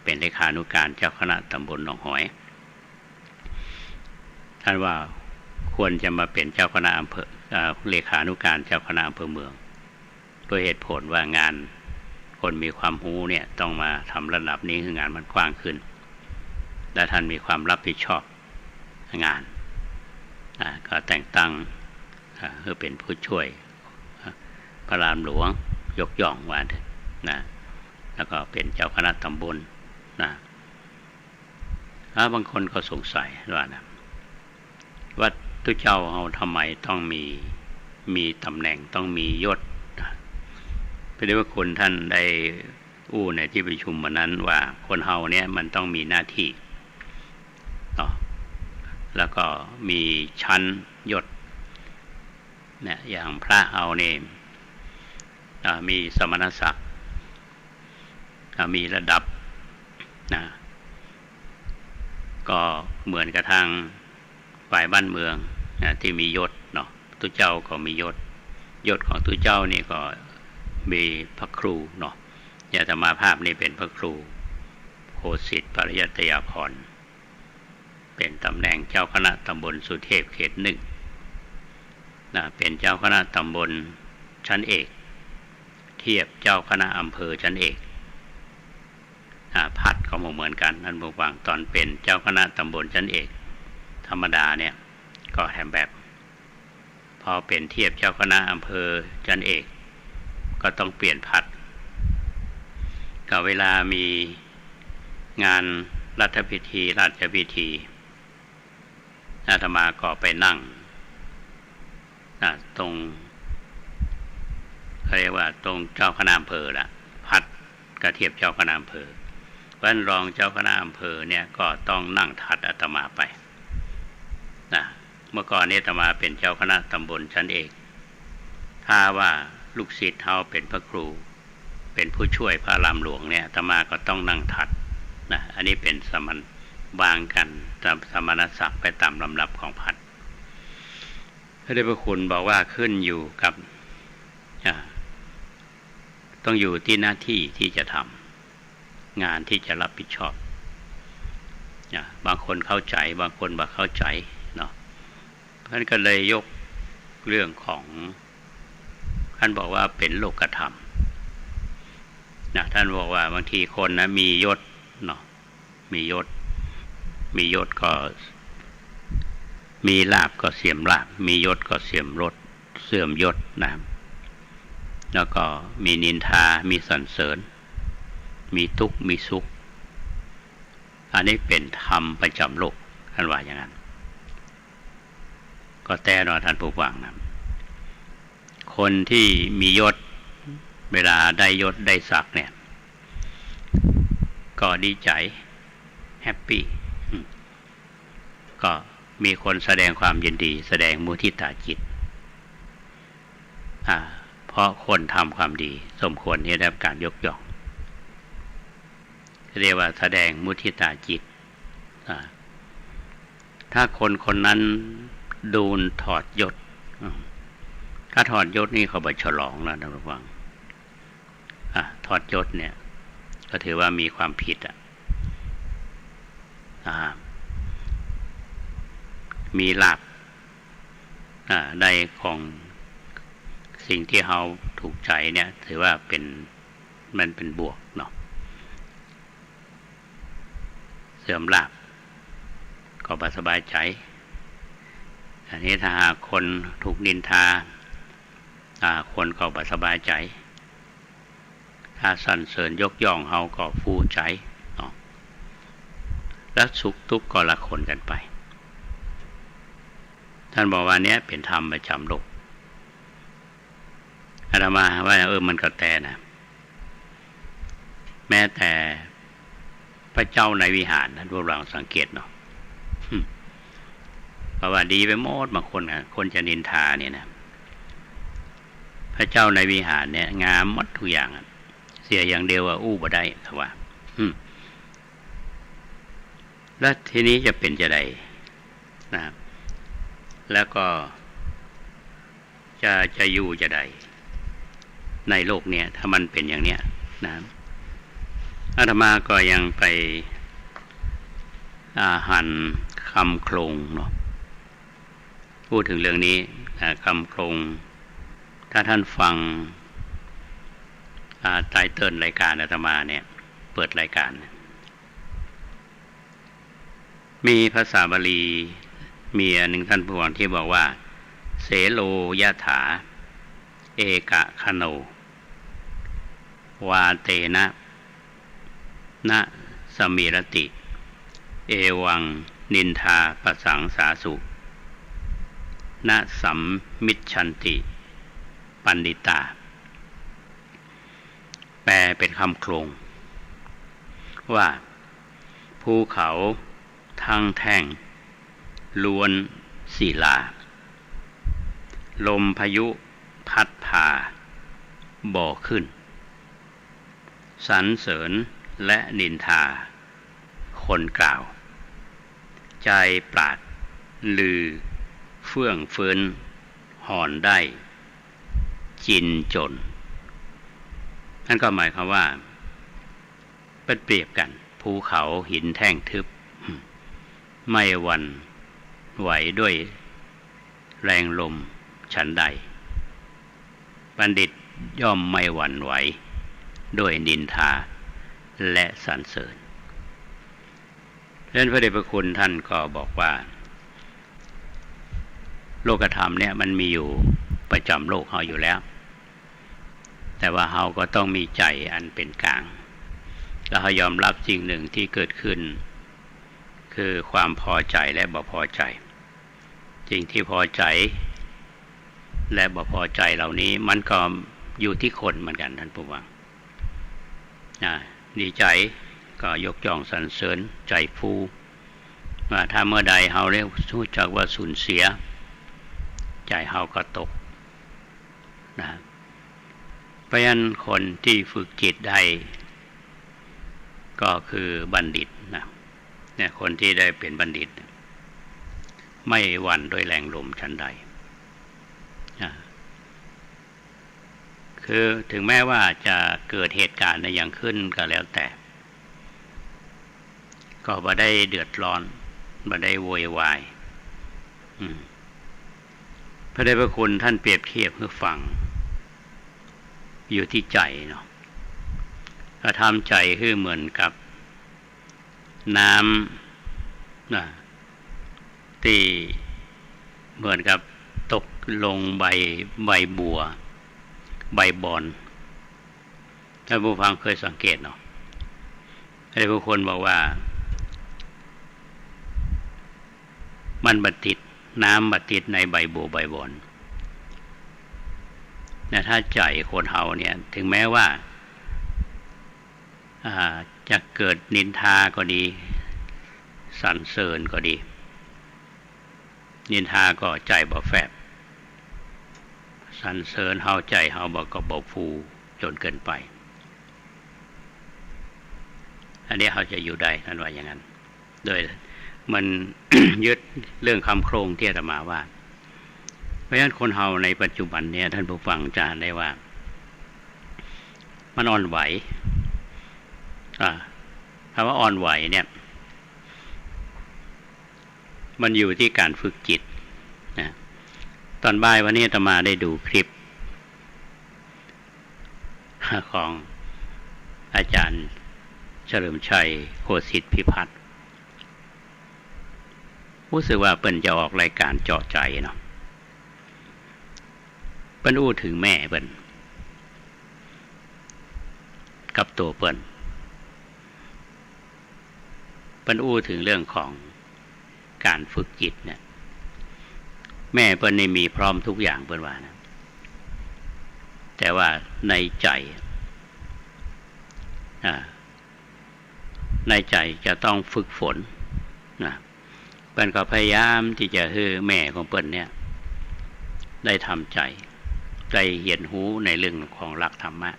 เป็นเลขานุการเจ้าคณะตำบลหนองหอยท่านว่าควรจะมาเป็นเจ้าคณะอำเภอเลขานุการเจ้าคณะอำเภอเมืองด้วยเหตุผลว่างานคนมีความรู้เนี่ยต้องมาทำระดับนี้คืองานมันกว้างขึ้นและท่านมีความรับผิดชอบงานก็แต่งตั้งเพื่อเป็นผู้ช่วยพระอารามหลวงยกย่องว่าแล้วก็เป็นเจ้าคณะตำบลบางคนก็สงสัยว่าตุเจ้าเราทำไมต้องมีตำแหน่งต้องมียศพระเดชพระคุณท่านได้ในที่ประชุมวันนั้นว่าคนเฮาเนี่ยมันต้องมีหน้าที่แล้วก็มีชั้นยศเนี่ยอย่างพระเอาเนี่ยมีสมณศักดิ์มีระดับก็เหมือนกับทางฝ่ายบ้านเมืองที่มียศเนาะตุเจ้าก็มียศของตุเจ้านี่ก็มีพระครูเนาะญาติมาภาพนี่เป็นพระครูโคสิทธิ์ปริยัตยาภรณ์เป็นตำแหน่งเจ้าคณะตำบลสุเทพเขต 1เป็นเจ้าคณะตำบลชั้นเอกเทียบเจ้าคณะอำเภอชั้นเอกพัดก็เหมือนกันนั่นบอกว่าตอนเป็นเจ้าคณะตำบลชั้นเอกธรรมดาเนี่ยก็แถมแบบพอเป็นเทียบเจ้าคณะอำเภอชั้นเอกก็ต้องเปลี่ยนพัดก็เวลามีงานรัฐพิธีราชพิธีอาตมาก็ไปนั่งตรงเขาเรียกว่าตรงเจ้าคณะอำเภอละพัดกระเทียบเจ้าคณะอำเภอเพราะฉะนั้นรองเจ้าคณะอำเภอเนี่ยก็ต้องนั่งถัดอาตมาไปเมื่อก่อนนี้อาตมาเป็นเจ้าคณะตำบลชั้นเอกถ้าว่าลูกศิษย์เขาเป็นพระครูเป็นผู้ช่วยพระอารามหลวงเนี่ยอาตมาก็ต้องนั่งถัดอันนี้เป็นสมณบางกันตามสมณศักดิ์ไปตามลำดับของพัดพระเดชพระคุณบอกว่าขึ้นอยู่กับ ต้องอยู่ที่หน้าที่ที่จะทำงานที่จะรับผิดชอบบางคนเข้าใจบางคนบ่เข้าใจเนาะท่านก็เลยยกเรื่องของท่านบอกว่าเป็นโลกธรรมนะท่านบอกว่าบางทีคนนะมียศเนาะมียศก็มีลาภก็เสื่อมลาภมียศก็เสื่อมยศนะแล้วก็มีนินทามีสรรเสริญมีทุกข์มีสุขอันนี้เป็นธรรมประจำโลกท่านว่าอย่างนั้นก็แต่เนาะท่านผู้ฟังนะคนที่มียศเวลาได้ยศได้ศักดิ์เนี่ยก็ดีใจแฮปปี้ก็มีคนแสดงความยินดีแสดงมุทิตาจิตเพราะคนทำความดีสมควรที่ได้รับการยกย่องเรียกว่าแสดงมุทิตาจิตถ้าคนนั้นดูนถอดยศถ้าถอดยศนี่เขาไปฉลองแล้วนะระวังถอดยศเนี่ยก็ถือว่ามีความผิดมีลาภได้ของสิ่งที่เราถูกใจเนี่ยถือว่ามันเป็นบวกเนาะเสื่อมลาภก็บ่สบายใจอันนี้ถ้าหากคนถูกนินทาคนก็บ่สบายใจถ้าสรรเสริญยกย่องเฮาก็ฟูใจเนาะแล้วสุขทุกข์ก็ละคนกันไปท่านบอกว่าเนี้ยเป็นธรรมประจำโลกอาตมาว่ามันก็แต่นะแม้แต่พระเจ้าในวิหารท่านพวกเราสังเกตเนาะเพราะว่าดีไปหมดบางคนจะนินทาเนี่ยนะพระเจ้าในวิหารเนี่ยงามหมดทุกอย่างเสียอย่างเดียวว่าอู้บ่ได้เขาว่าแล้วทีนี้จะเป็นจะได้นะแล้วก็จะอยู่จะได้ในโลกเนี่ยถ้ามันเป็นอย่างเนี้ยนะอาตมาก็ยังไปหันคำโครงเนาะพูดถึงเรื่องนี้คำโครงถ้าท่านฟังไตเติ้ลรายการอาตมาเนี่ยเปิดรายการมีภาษาบาลีมีอันหนึ่งท่านผู้ฟังที่บอกว่าเสโลยถาเอกะคโนวาเตนะนะสมิรติเอวังนินทาปสังสาสุนะสัมมิชชันติปันดิตาแปลเป็นคำโครงว่าภูเขาทั้งแท่งล้วนศิลาลมพายุพัดพาบ่อขึ้นสรรเสริญและนินทาคนกล่าวใจปราดลือเฟื่องเฟื้นหอนได้จินจนนั่นก็หมายความว่าเป็นเปรียบกันภูเขาหินแท่งทึบไม่หวั่นไหวด้วยแรงลมฉันใดบัณฑิตย่อมไม่หวั่นไหวด้วยนินทาและสรรเสริญเรื่องพระเดชพระคุณท่านก็บอกว่าโลกธรรมเนี่ยมันมีอยู่ประจำโลกเฮาอยู่แล้วแต่ว่าเฮาก็ต้องมีใจอันเป็นกลางแล้วยอมรับสิ่งหนึ่งที่เกิดขึ้นคือความพอใจและบ่พอใจสิ่งที่พอใจและบ่พอใจเหล่านี้มันก็อยู่ที่คนเหมือนกันท่านผู้ฟังดีใจก็ยกย่องสรรเสริญใจฟูว่าถ้าเมื่อใดเฮาเรียกรู้จักว่าสูญเสียใจเฮาก็ตกนะเพราะฉะนั้นคนที่ฝึกจิตได้ก็คือบัณฑิตนะเนี่ยคนที่ได้เป็นบัณฑิตไม่หวั่นด้วยแรงลมชั้นใด คือถึงแม้ว่าจะเกิดเหตุการณ์อย่างขึ้นก็แล้วแต่ก็บ่ได้เดือดร้อนบ่ได้โวยวายพระเดชพระคุณท่านเปรียบเทียบให้ฟังอยู่ที่ใจเนาะกระทำใจคือเหมือนกับน้ำที่เหมือนกับตกลงใบบัวใบบอนท่านผู้ฟังเคยสังเกตเนาะไอ้ผู้คนบอกว่ามันบัดติดน้ำบัดติดในใบบัวใบบอนนะถ้าใจคนเฮาเนี่ยถึงแม้ว่าจะเกิดนินทาก็ดีสรรเสริญก็ดีนินทาก็ใจบ่แฟบสรรเสริญเฮาใจเฮาบ่ฟูจนเกินไปอันนี้เขาจะอยู่ได้ท่านว่าอย่างนั้นโดยมัน ยึดเรื่องคำโครงที่อาตมาว่าเพราะฉะนั้นคนเฮาในปัจจุบันเนี่ยท่านผู้ฟังจะได้ว่ามันอ่อนไหวคำว่าอ่อนไหวเนี่ยมันอยู่ที่การฝึกจิตนะตอนบ่ายวันนี้อาตมาได้ดูคลิปของอาจารย์เฉลิมชัยโคสิทธิพิพัฒน์รู้สึกว่าเปิ้นจะออกรายการเจาะใจเนาะเปิ้นอู้ถึงแม่เปิ้นกับตัวเปิ้นอู้ถึงเรื่องของการฝึกจิตเนี่ยแม่เปิ้นนี่มีพร้อมทุกอย่างเปิ้นว่านะแต่ว่าในใจในใจจะต้องฝึกฝนนะเปิ้นก็พยายามที่จะให้แม่ของเปิ้นเนี่ยได้ทำใจเห็นหูในเรื่องของหลักธรรมะ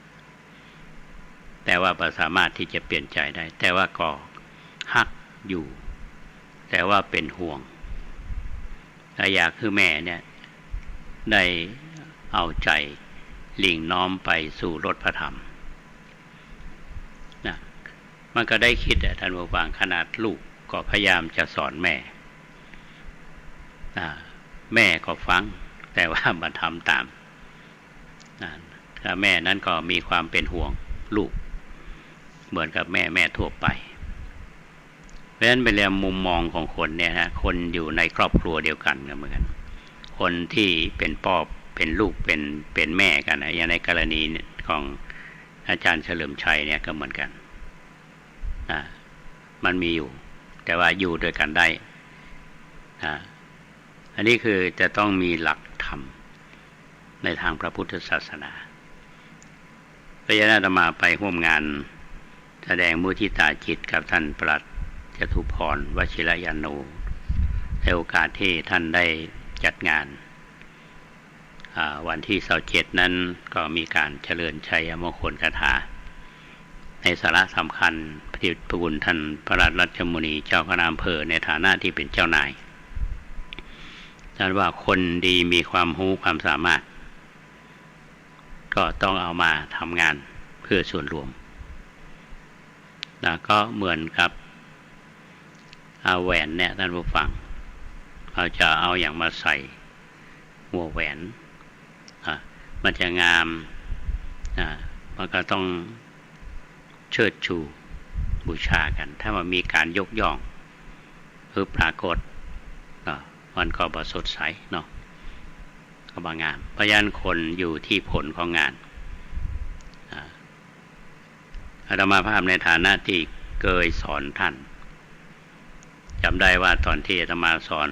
แต่ว่าบ่สามารถที่จะเปลี่ยนใจได้แต่ว่าก็ฮักอยู่แต่ว่าเป็นห่วงและอยากให้แม่เนี่ยได้เอาใจหลิ่งน้อมไปสู่รถพระธรรมนะมันก็ได้คิดท่านผู้ฟังขนาดลูกก็พยายามจะสอนแม่แม่ก็ฟังแต่ว่ามาทำตามแม่นั้นก็มีความเป็นห่วงลูกเหมือนกับแม่ทั่วไปเพราะฉะนั้นเป็นเรื่องมุมมองของคนเนี่ยฮะคนอยู่ในครอบครัวเดียวกันก็เหมือนกันคนที่เป็นพ่อเป็นลูกเป็นแม่กันนะอย่างในกรณีของอาจารย์เฉลิมชัยเนี่ยก็เหมือนกันมันมีอยู่แต่ว่าอยู่ด้วยกันได้อันนี้คือจะต้องมีหลักธรรมในทางพระพุทธศาสนาพระยาณาตมาไปร่วมงานแสดงมุทิตาจิตกับท่านปลัดจตุพรวชิรยานโนในโอกาสที่ท่านได้จัดงานวันที่27นั้นก็มีการเจริญชัยมงคลคาถาในสาระสำคัญพระเดชพระคุณท่านพระราชรัชมุนีเจ้าคณะอำเภอในฐานะที่เป็นเจ้านายท่านว่าคนดีมีความรู้ความสามารถก็ต้องเอามาทำงานเพื่อส่วนรวมแล้วก็เหมือนกับเอาแหวนเนี่ยท่านผู้ฟังเราจะเอาอย่างมาใส่หัวแหวนมันจะงามมันก็ต้องเชิดชูบูชากันถ้ามันมีการยกย่องหรือปรากฏมันก็บ่สดใสเนาะก็บ่งามเพราะฉะนั้นคนอยู่ที่ผลของงานอาตมาภาพในฐานะที่เคยสอนท่านจำได้ว่าตอนที่อาตมาสอน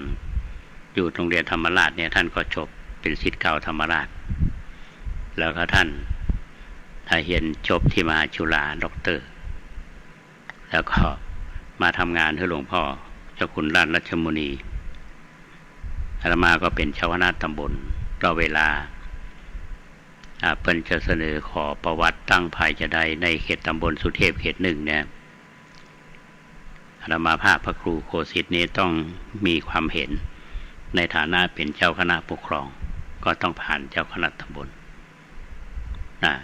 อยู่โรงเรียนธรรมราชเนี่ยท่านก็จบเป็นศิษย์เก่าธรรมราชแล้วก็ท่านเห็นจบที่มหาจุฬาด็อกเตอร์แล้วก็มาทำงานให้หลวงพ่อเจ้าคุณราชรัชมุนีอาตมาก็เป็นเจ้าคณะตำบลรอเวลาเพิ่นจะเสนอขอประวัติตั้งภายจะได้ในเขตตำบลสุเทพเขต 1เนี่ยอาตมาภาพพระครูโคสิทธิ์นี้ต้องมีความเห็นในฐานะเป็นเจ้าคณะปกครองก็ต้องผ่านเจ้าคณะตำบล นะ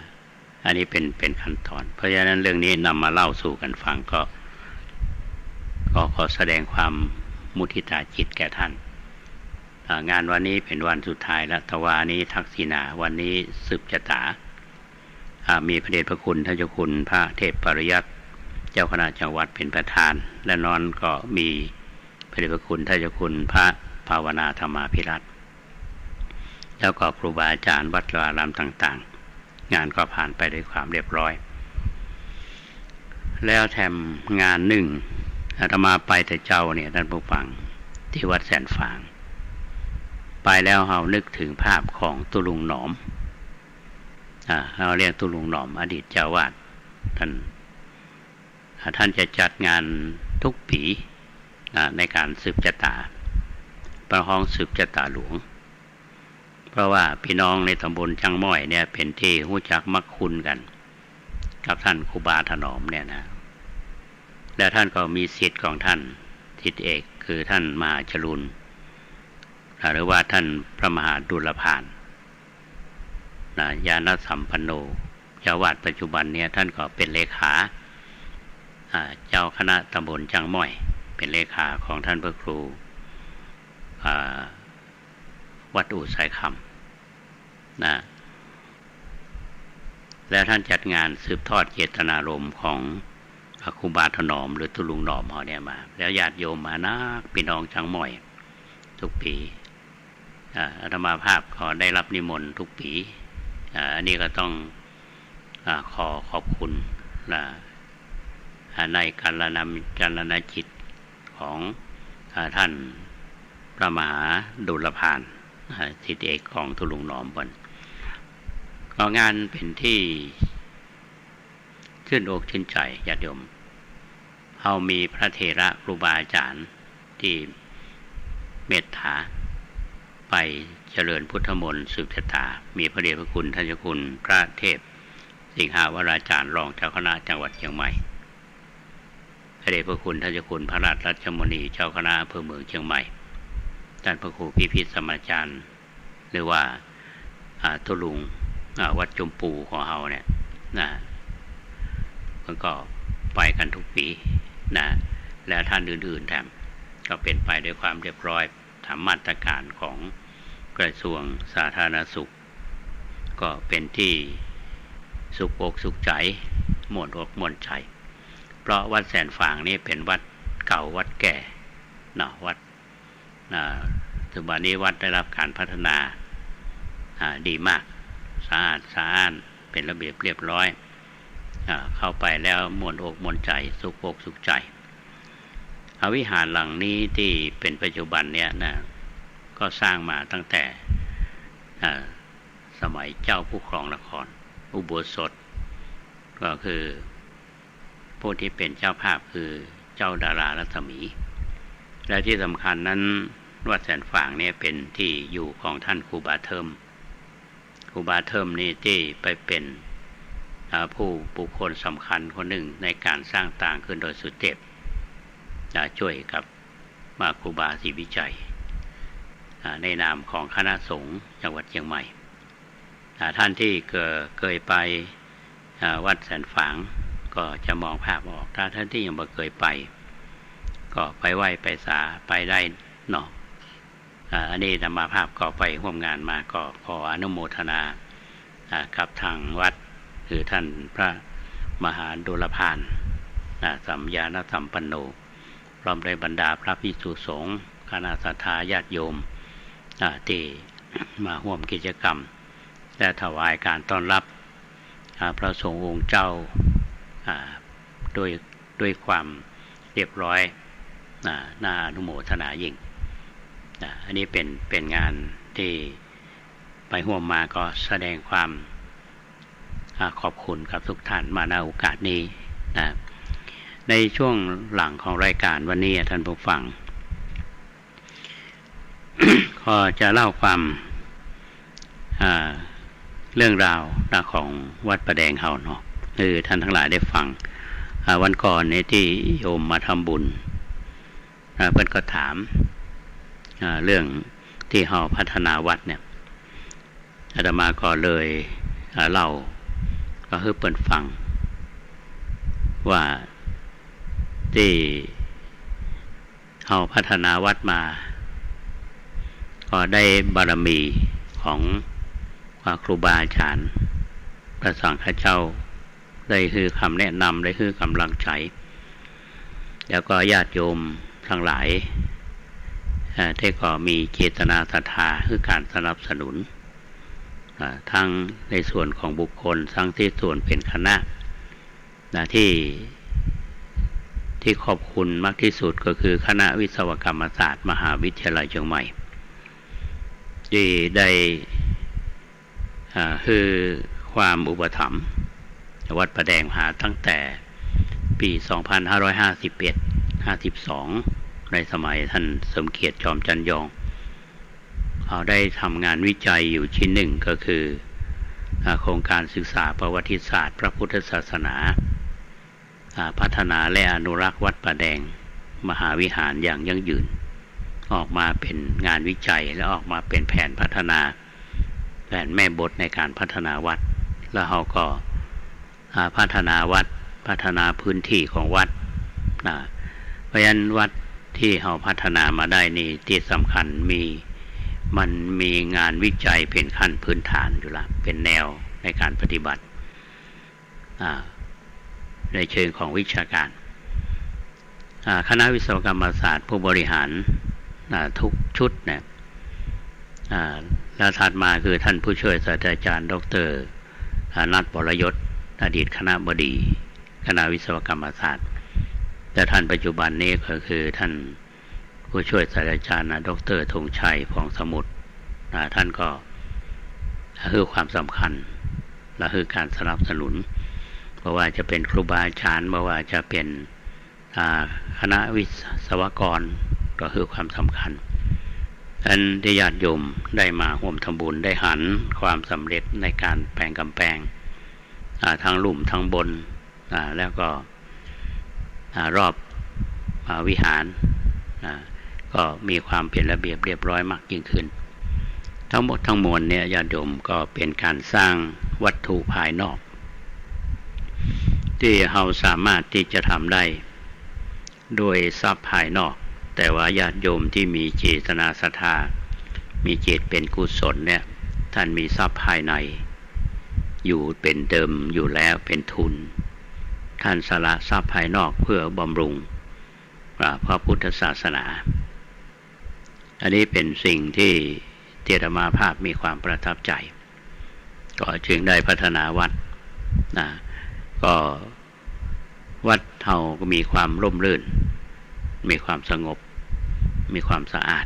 อันนี้เป็นขั้นตอนเพราะฉะนั้นเรื่องนี้นำมาเล่าสู่กันฟังก็ขอแสดงความมุทิตาจิตแก่ท่านงานวันนี้เป็นวันสุดท้ายแล้วตะวันนี้ทักษิณาวันนี้สืบชะตามีพระเดชพระคุณท่านเจ้าคุณพระเทพปริยัติเจ้าคณะจังหวัดเป็นประธานและนอนก็มีพระเดชพระคุณท่านเจ้าคุณพระภาวนาธรรมาภิรัตน์แล้วก็ครูบาอาจารย์วัดวารามต่างๆงานก็ผ่านไปด้วยความเรียบร้อยแล้วแถมงานหนึ่งอาตมาไปแต่เจ้าเนี่ยท่านผู้ฟังที่วัดแสนฝางไปแล้วเรานึกถึงภาพของตุลุงหนอมเราเรียกตุลุงหนอมอดีตเจ้าวาดท่านจะจัดงานทุกปีในการสืบชะตาประห้องสืบชะตาหลวงเพราะว่าพี่น้องในตำบลจังม้อยเนี่ยเป็นที่รู้จักมักคุ้นกันกับท่านครูบาถนอมเนี่ยนะและท่านก็มีศิษย์ของท่านศิษย์เอกคือท่านมหาจรุนหรือว่าท่านพระมหาดุลภานญาณสัมปันโนเจ้าวาดปัจจุบันเนี่ยท่านก็เป็นเลขาเจ้าคณะตำบลจังม้อยเป็นเลขาของท่านพระครูวัดอู่สายคำนะและท่านจัดงานสืบทอดเจตนารมณ์ของครูบาถนอมหรือตุลุงหนอมเขาเนี่ยมาแล้วญาติโยมมานักพี่น้องจังม้อยทุกปีอาตมาภาพก็ได้รับนิมนต์ทุกปีอันนี้ก็ต้องขอบคุณในการณจิตของท่านพระมหาดุลภานศิษย์เอกของตุลุงหนอมบนก็งานเป็นที่ชื่นอกชื่นใจญาติโยมเรามีพระเถระครูบาอาจารย์ที่เมตตาไปเจริญพุทธมนต์สืบชะตามีพระเดชพระคุณท่านเจ้าคุณพระเทพสิงหาวราจารย์รองเจ้าคณะจังหวัดเชียงใหม่พระเดชพระคุณท่านเจ้าคุณพระราชรัชมนีเจ้าคณะอำเภอเมืองเชียงใหม่ท่านพระครูพิพิธสมาจารย์หรือว่าตุลุงวัดจมปูของเราเนี่ยมันก็ไปกันทุกปีแล้วท่านอื่นๆแถมก็เป็นไปด้วยความเรียบร้อยตามมาตรการของกระทรวงสาธารณสุขก็เป็นที่สุขอกสุขใจม่วนอกม่วนใจเพราะวัดแสนฝางนี่เป็นวัดเก่าวัดแก่วัดปัจจุบันนี้วัดได้รับการพัฒนาดีมากสะอาดสะอ้านเป็นระเบียบเรียบร้อยเข้าไปแล้วม่วนอกม่วนใจสุขอกสุขใจวิหารหลังนี้ที่เป็นปัจจุบันเนี่ยก็สร้างมาตั้งแต่สมัยเจ้าผู้ครองนครอุโบสถก็คือผู้ที่เป็นเจ้าภาพคือเจ้าดารารัศมีและที่สำคัญนั้นวัดแสนฝางเนี่ยเป็นที่อยู่ของท่านครูบาเทิมครูบาเทิมนี่ที่ไปเป็นผู้บุคคลสำคัญคนหนึ่งในการสร้างต่างขึ้นโดยสุเทพช่วยกับมาครูบาศรีวิจัยในนามของคณะสงฆ์จังหวัดเชียงใหม่ท่านที่เคยไปวัดแสนฝางก็จะมองภาพออกถ้าท่านที่ยังไม่เคยไปก็ไปไหว้ไปสาไปได้เนาะอันนี้ธรรมาภาพก็ไปร่วมงานมาก็ขออนุโมทนากับทางวัดคือท่านพระมหาดุลภานสัมญาณสัมปันโนพร้อมด้วยบรรดาพระภิกษุสงฆ์คณะศรัทธาญาติโยมที่มาร่วมกิจกรรมและถวายการต้อนรับพระสงฆ์องค์เจ้าด้วยความเรียบร้อยน่าอนุโมทนายิ่งอันนี้เป็นงานที่ไปร่วมมาก็แสดงความขอบคุณกับทุกท่านมาในโอกาสนี้ในช่วงหลังของรายการวันนี้ท่านผู้ฟัง ก็จะเล่าความเรื่องราวของวัดประแดงเฮาเนาะคือท่านทั้งหลายได้ฟังวันก่อนเนี่ยที่โยมมาทำบุญเพิ่นก็ถามเรื่องที่เฮาพัฒนาวัดเนี่ยอาตมาก็เลยเล่า ก็ให้เปิดฟังว่าที่เราพัฒนาวัดมาก็ได้บารมีของครูบาอาจารย์พระสังฆเจ้าได้คือคำแนะนำได้คือกำลังใจแล้วก็ญาติโยมทั้งหลายที่ก็มีเจตนาศรัทธาคือการสนับสนุนทั้งในส่วนของบุคคลทั้งที่ส่วนเป็นคณะที่ขอบคุณมากที่สุดก็คือคณะวิศวกรรมศาสตร์มหาวิทยาลัยเชียงใหม่ที่ได้คือความอุปถัมภ์วัดประแดงหาตั้งแต่ปี 2551-52 ในสมัยท่านสมเกียรติจอมจันยองเขาได้ทำงานวิจัยอยู่ชิ้นหนึ่งก็คือโครงการศึกษาประวัติศาสตร์พระพุทธศาสนาพัฒนาและอนุรักษ์วัดประแดงมหาวิหารอย่างยั่งยืนออกมาเป็นงานวิจัยและออกมาเป็นแผนพัฒนาแผนแม่บทในการพัฒนาวัดแล้วเขาก็พัฒนาวัดพัฒนาพื้นที่ของวัดเพราะฉะนั้นวัดที่เขาพัฒนามาได้นี่ที่สำคัญมันมีงานวิจัยเป็นขั้นพื้นฐานอยู่ละเป็นแนวในการปฏิบัติในเชิงของวิชาการคณะวิศวกรรมศาสตร์ผู้บริหารทุกชุดเนี่ยแล้วถัดมาคือท่านผู้ช่วยศาสตราจารย์ดร.นัทวรยศอดีตคณบดีคณะวิศวกรรมศาสตร์แต่ท่านปัจจุบันนี้ก็คือท่านผู้ช่วยศาสตราจารย์ดร.ธงชัยพองสมุทรท่านก็ให้ความสำคัญและคือการสนับสนุนเพราะว่าจะเป็นครูบาอาจารย์เพราะว่าจะเป็นคณะวิศวกรก็คือความสำคัญท่านได้ญาติโยมได้มาร่วมทำบุญได้หันความสำเร็จในการแปลงกำแพงทั้งหลุมทั้งบนแล้วก็รอบวิหารก็มีความเป็นระเบียบเรียบร้อยมากยิ่งขึ้นทั้งหมดทั้งมวลเนี่ยญาติโยมก็เป็นการสร้างวัตถุภายนอกที่เราสามารถที่จะทำได้โดยทรัพย์ภายนอกแต่ว่าญาติโยมที่มีเจตนาศรัทธามีเจตเป็นกุศลเนี่ยท่านมีทรัพย์ภายในอยู่เป็นเดิมอยู่แล้วเป็นทุนท่านสละทรัพย์ภายนอกเพื่อบำรุงพระพุทธศาสนาอันนี้เป็นสิ่งที่อาตมาภาพมีความประทับใจก็จึงได้พัฒนาวัดก็วัดเฮาก็มีความร่มรื่นมีความสงบมีความสะอาด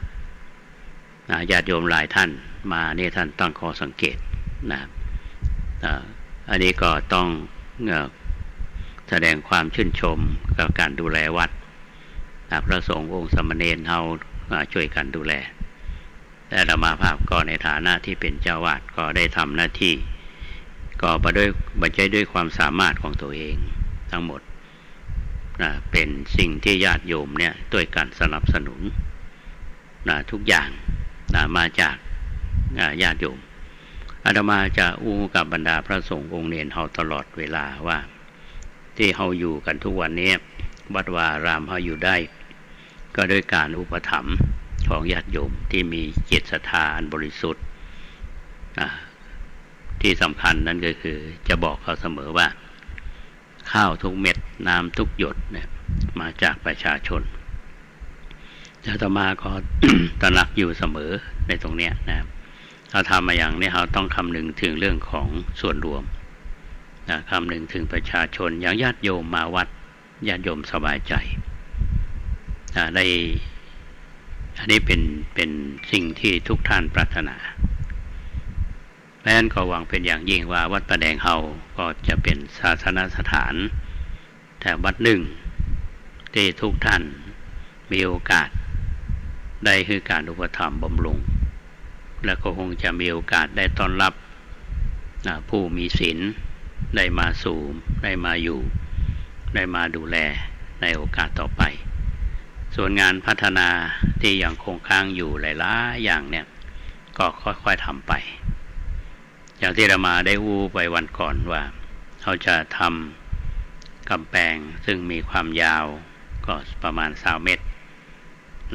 ญาติโยมหลายท่านมานี่ท่านตั้งข้อสังเกตอันนี้ก็ต้องแสดงความชื่นชมกับการดูแลวัดพระสงฆ์องค์สามเณรเฮาช่วยกันดูแลและอาตมาภาพก็ในฐานะที่เป็นเจ้าวาดก็ได้ทำหน้าที่ก็บัจจัยด้วยความสามารถของตัวเองทั้งหมดเป็นสิ่งที่ญาติโยมเนี่ยด้วยการสนับสนุนทุกอย่างมาจากญาติโยมอาตมาจะอู้กับบรรดาพระสงฆ์องค์เณรเฮาตลอดเวลาว่าที่เฮาอยู่กันทุกวันนี้วัดวารามเฮาอยู่ได้ก็ด้วยการอุปถัมภ์ของญาติโยมที่มีจิตศรัทธาอันบริสุทธิ์ที่สำคัญนั่นก็คือจะบอกเขาเสมอว่าข้าวทุกเม็ดน้ำทุกหยดเนี่ยมาจากประชาชนอาตมาก็ ตระหนักอยู่เสมอในตรงเนี้ยนะเราทำมาอย่างนี้เราต้องคำนึงถึงเรื่องของส่วนรวมคำนึงถึงประชาชนอย่างญาติโยมมาวัดญาติโยมสบายใจได้อันนี้เป็นสิ่งที่ทุกท่านปรารถนาเพราะฉะนั้นก็หวังเป็นอย่างยิ่งว่าวัดประแดงเฮาก็จะเป็นศาสนสถานแต่วัดหนึ่งที่ทุกท่านมีโอกาสได้คือการอุปถัมภ์บำรุงและก็คงจะมีโอกาสได้ต้อนรับผู้มีศีลได้มาสู่ได้มาอยู่ได้มาดูแลในโอกาสต่อไปส่วนงานพัฒนาที่ยังคงค้างอยู่หลายๆอย่างเนี่ยก็ค่อยๆทำไปอย่างที่เรามาได้อู้ไปวันก่อนว่า เขาจะทำกำแพงซึ่งมีความยาวก็ประมาณ20 เมตร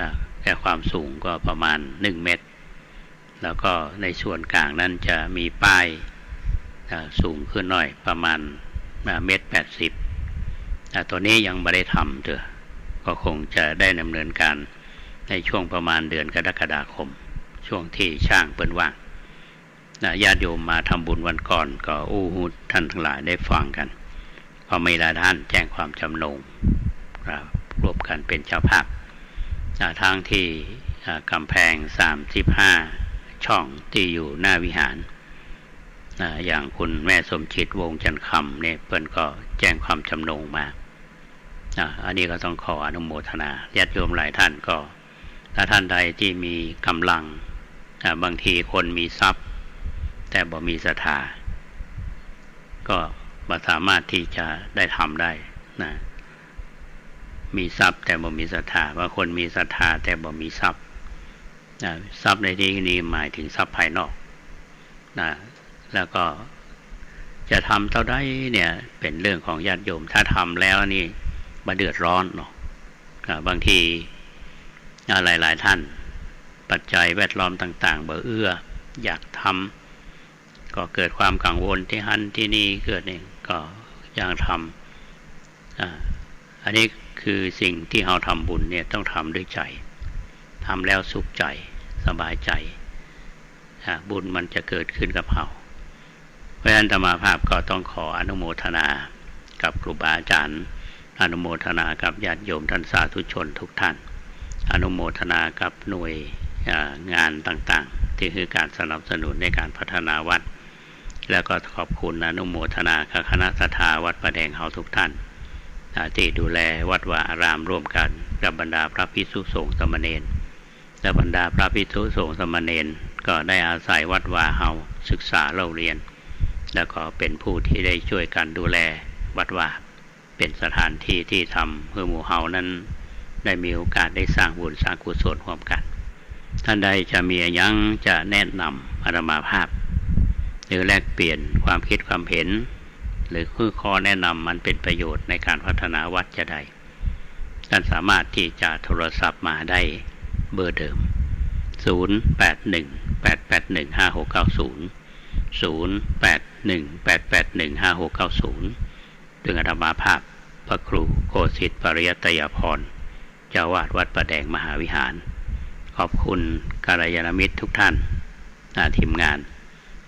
นะแต่ความสูงก็ประมาณ1 เมตรแล้วก็ในส่วนกลางนั้นจะมีป้ายสูงขึ้นหน่อยประมาณ1.80 เมตรตัวนี้ยังไม่ได้ทำเถอะก็คงจะได้ดำเนินการในช่วงประมาณเดือนกรกฎาคมช่วงที่ช่างเปิ้นว่างญาติโยมมาทำบุญวันก่อนก็ท่านทั้งหลายได้ฟังกันก็มีหลายท่านแจ้งความจำนงร่วมกันเป็นเจ้าภาพทางที่กำแพง35 ช่องที่อยู่หน้าวิหารอย่างคุณแม่สมจิตวงจันทร์คำเนี่ยเปิ้นก็แจ้งความจำนงมาอันนี้ก็ต้องขออนุโมทนาญาติโยมหลายท่านก็ถ้าท่านใดที่มีกำลังบางทีคนมีทรัพย์แต่บ่มีศรัทธาก็บ่สามารถที่จะได้ทำได้นะมีทรัพย์แต่บ่มีศรัทธาบางคนมีศรัทธาแต่บ่มีทรัพย์ทรัพย์ในที่นี้หมายถึงทรัพย์ภายนอกนะแล้วก็จะทำเท่าใดเนี่ยเป็นเรื่องของญาติโยมถ้าทำแล้วนี่มาเดือดร้อนเนาะบางทีหลายท่านปัจจัยแวดล้อมต่างๆบ่เอื้ออยากทำก็เกิดความกังวลที่หันที่นี่เกิดเองก็ยังทำอันนี้คือสิ่งที่เราทำบุญเนี่ยต้องทำด้วยใจทำแล้วสุขใจสบายใจบุญมันจะเกิดขึ้นกับเราเพราะฉะนั้นธรรมภาพก็ต้องขออนุโมทนากับครูบาอาจารย์อนุโมทนากับญาติโยมท่านสาธุชนทุกท่านอนุโมทนากับหน่วยงานต่างๆที่คือการสนับสนุนในการพัฒนาวัดแล้วก็ขอบคุณอนุโมทนากับคณะศรัทธาวัดประแดงเฮาทุกท่านที่ดูแลวัดวาอารามร่วมกันกับบรรดาพระภิกษุสงฆ์สามเณรและบรรดาพระภิกษุสงฆ์สามเณรก็ได้อาศัยวัดวาเฮาศึกษาเล่าเรียนแล้วก็เป็นผู้ที่ได้ช่วยกันดูแลวัดวาเป็นสถานที่ที่ทำให้หมู่เฮานั้นได้มีโอกาสได้สร้างบุญสร้างกุศลร่วมกันท่านใดจะมียังจะแนะนำอาตมาภาพหรือแลกเปลี่ยนความคิดความเห็นหรือคือข้อแนะนำมันเป็นประโยชน์ในการพัฒนาวัดจะได้ท่านสามารถที่จะโทรศัพท์มาได้เบอร์เดิม0818815690 0818815690ถึงอาตมาภาพพระครูโคสิทธิ์ปริยัตยพรเจ้าวาดวัดประแดงมหาวิหารขอบคุณกัลยาณมิตรทุกท่านทีมงาน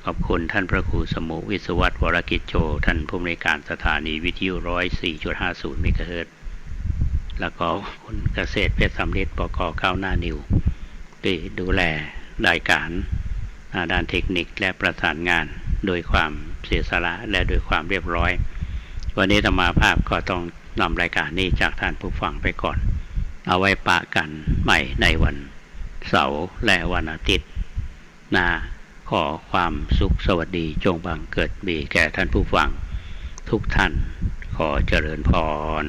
ขอบคุณท่านพระครูสมุวิศวัตรวรกิจโชท่านผู้อำนวยการสถานีวิทยุ 104.50 เมกะเฮิรตซ์แล้วก็คุณเกษตรเพชรสำลิดปกก้าวหน้านิวที่ดูแลรายการด้านเทคนิคและประสานงานโดยความเสียสละและโดยความเรียบร้อยวันนี้ธรรมาภาพก็ต้องนำรายการนี้จากท่านผู้ฟังไปก่อนเอาไว้ปะกันใหม่ในวันเสาร์และวันอาทิตย์ขอความสุขสวัสดีจงบังเกิดมีแก่ท่านผู้ฟังทุกท่านขอเจริญพร